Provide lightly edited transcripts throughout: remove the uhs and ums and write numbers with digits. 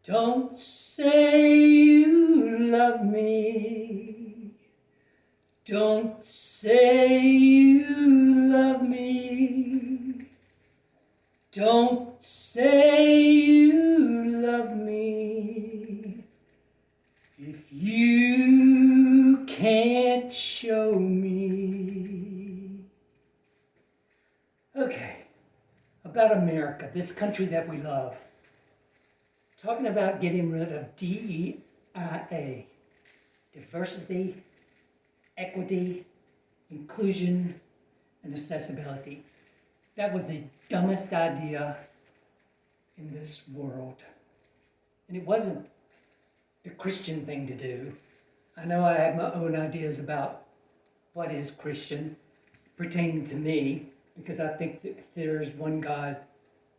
Don't say you love me. Don't say you love me. Don't say you love me if you can't show me. Okay, about America, this country that we love. Talking about getting rid of DEIA, diversity, equity, inclusion, and accessibility. That was the dumbest idea in this world. And it wasn't the Christian thing to do. I know I have my own ideas about what is Christian pertaining to me, because I think that if there is one God,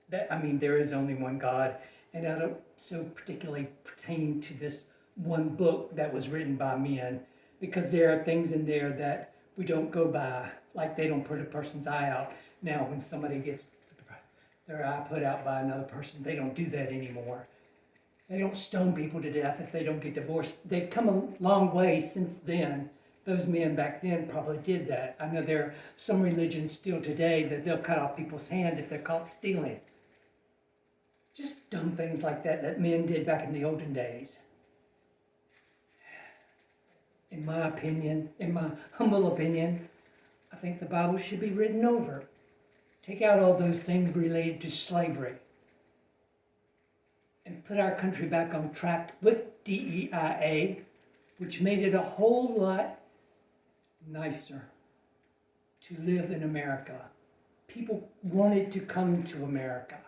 there is only one God, and I don't so particularly pertain to this one book that was written by men, because there are things in there that we don't go by, like they don't put a person's eye out. Now, when somebody gets their eye put out by another person, they don't do that anymore. They don't stone people to death if they don't get divorced. They've come a long way since then. Those men back then probably did that. I know there are some religions still today that they'll cut off people's hands if they're caught stealing. Just dumb things like that men did back in the olden days. In my opinion, in my humble opinion, I think the Bible should be written over. Take out all those things related to slavery and put our country back on track with DEIA, which made it a whole lot nicer to live in America. People wanted to come to America.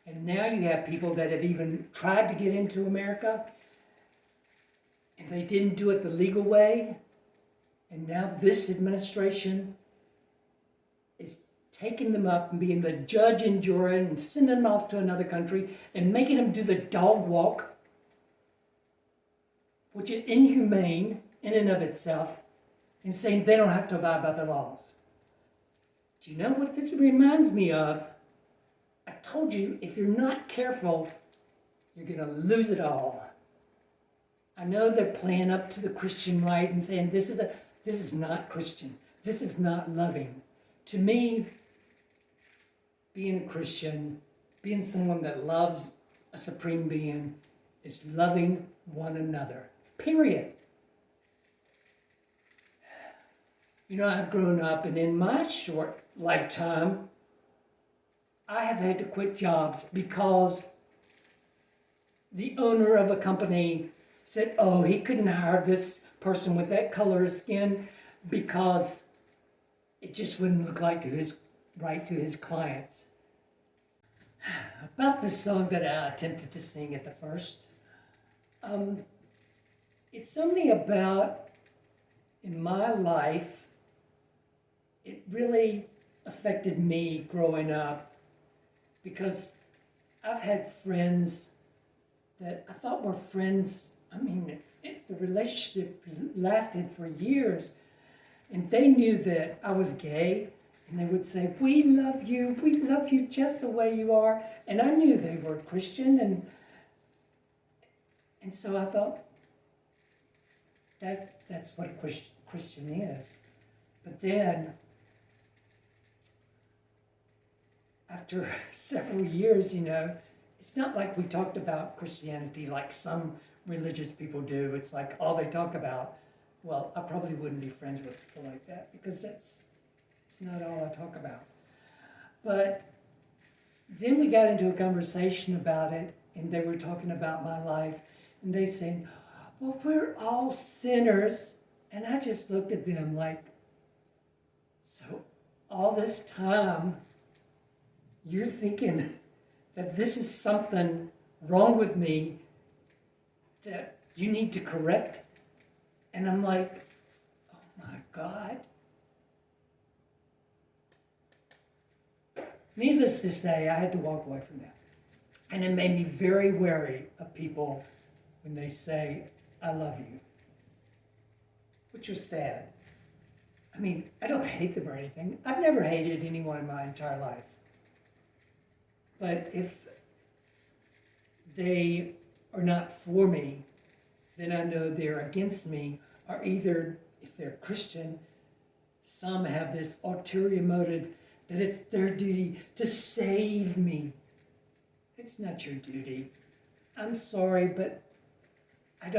And now you have people that have even tried to get into America, and they didn't do it the legal way. And now this administration is taking them up and being the judge and jury and sending them off to another country and making them do the dog walk, which is inhumane in and of itself, and saying they don't have to abide by the laws. Do you know what this reminds me of? I told you, if you're not careful, you're going to lose it all. I know they're playing up to the Christian right and saying, this is not Christian. This is not loving. To me, being a Christian, being someone that loves a supreme being, is loving one another. Period. You know, I've grown up, and in my short lifetime, I have had to quit jobs because the owner of a company said, oh, he couldn't hire this person with that color of skin because it just wouldn't look right to his clients. About the song that I attempted to sing at the first, it's only about, in my life, it really affected me growing up, because I've had friends that I thought were friends. The relationship lasted for years, and they knew that I was gay, and they would say, we love you just the way you are, and I knew they were Christian, and so I thought that's what a Christian is. But then, after several years, it's not like we talked about Christianity like some religious people do. It's like all they talk about. Well, I probably wouldn't be friends with people like that, because it's not all I talk about. But then we got into a conversation about it, and they were talking about my life, and they said, well, we're all sinners. And I just looked at them like, so all this time, you're thinking that this is something wrong with me that you need to correct? And I'm like, oh my God. Needless to say, I had to walk away from that. And it made me very wary of people when they say, I love you. Which was sad. I don't hate them or anything. I've never hated anyone in my entire life. But if they are not for me, then I know they're against me, or either, if they're Christian, some have this ulterior motive that it's their duty to save me. It's not your duty. I'm sorry, but I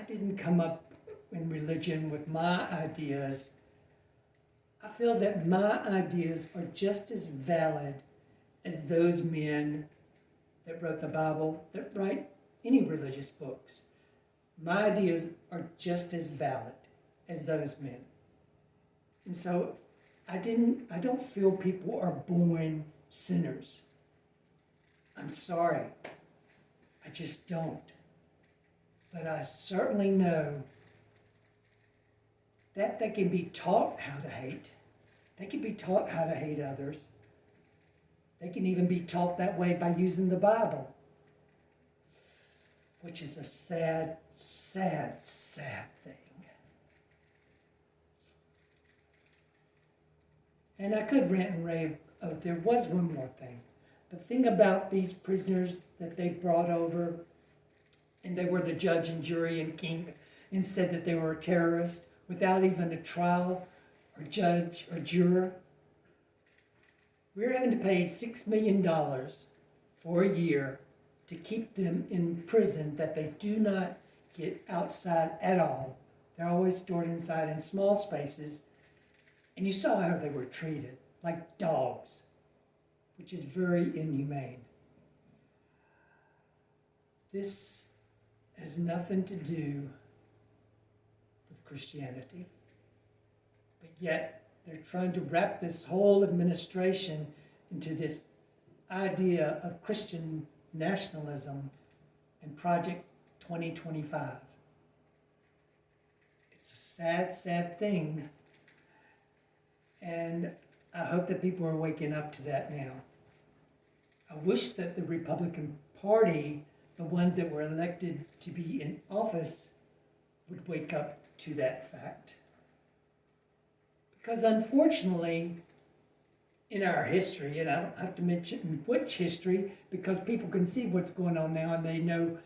didn't come up in religion with my ideas. I feel that my ideas are just as valid as those men that wrote the Bible, that write any religious books. My ideas are just as valid as those men. And so I don't feel people are born sinners. I'm sorry. I just don't. But I certainly know that they can be taught how to hate. They can be taught how to hate others. They can even be taught that way by using the Bible, which is a sad, sad, sad thing. And I could rant and rave. Oh, there was one more thing. The thing about these prisoners that they brought over, and they were the judge and jury and king, and said that they were a terrorist without even a trial or judge or juror. We're having to pay $6 million for a year to keep them in prison that they do not get outside at all. They're always stored inside in small spaces. And you saw how they were treated, like dogs, which is very inhumane. This has nothing to do with Christianity. But yet, they're trying to wrap this whole administration into this idea of Christian nationalism and Project 2025. It's a sad, sad thing. And I hope that people are waking up to that now. I wish that the Republican Party, the ones that were elected to be in office, would wake up to that fact. Because unfortunately, in our history, and I don't have to mention which history, because people can see what's going on now and they know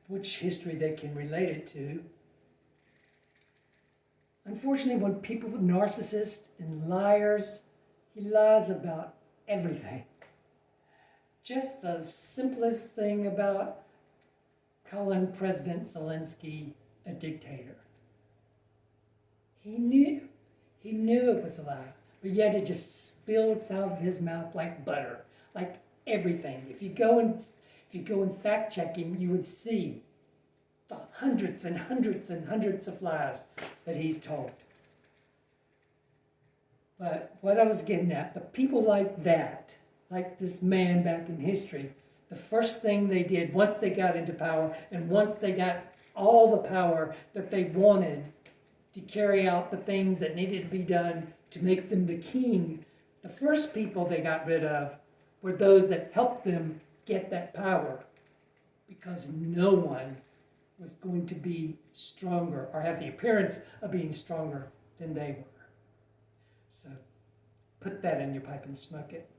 which history they can relate it to. Unfortunately, when people are narcissists and liars, he lies about everything. Just the simplest thing about calling President Zelensky a dictator. He knew it was a lie, but yet it just spilled out of his mouth like butter, like everything. If you go and fact check him, you would see the hundreds and hundreds and hundreds of lies that he's told. But what I was getting at, the people like that, like this man back in history, the first thing they did once they got into power and once they got all the power that they wanted to carry out the things that needed to be done to make them the king, the first people they got rid of were those that helped them get that power, because no one was going to be stronger or have the appearance of being stronger than they were. So put that in your pipe and smoke it.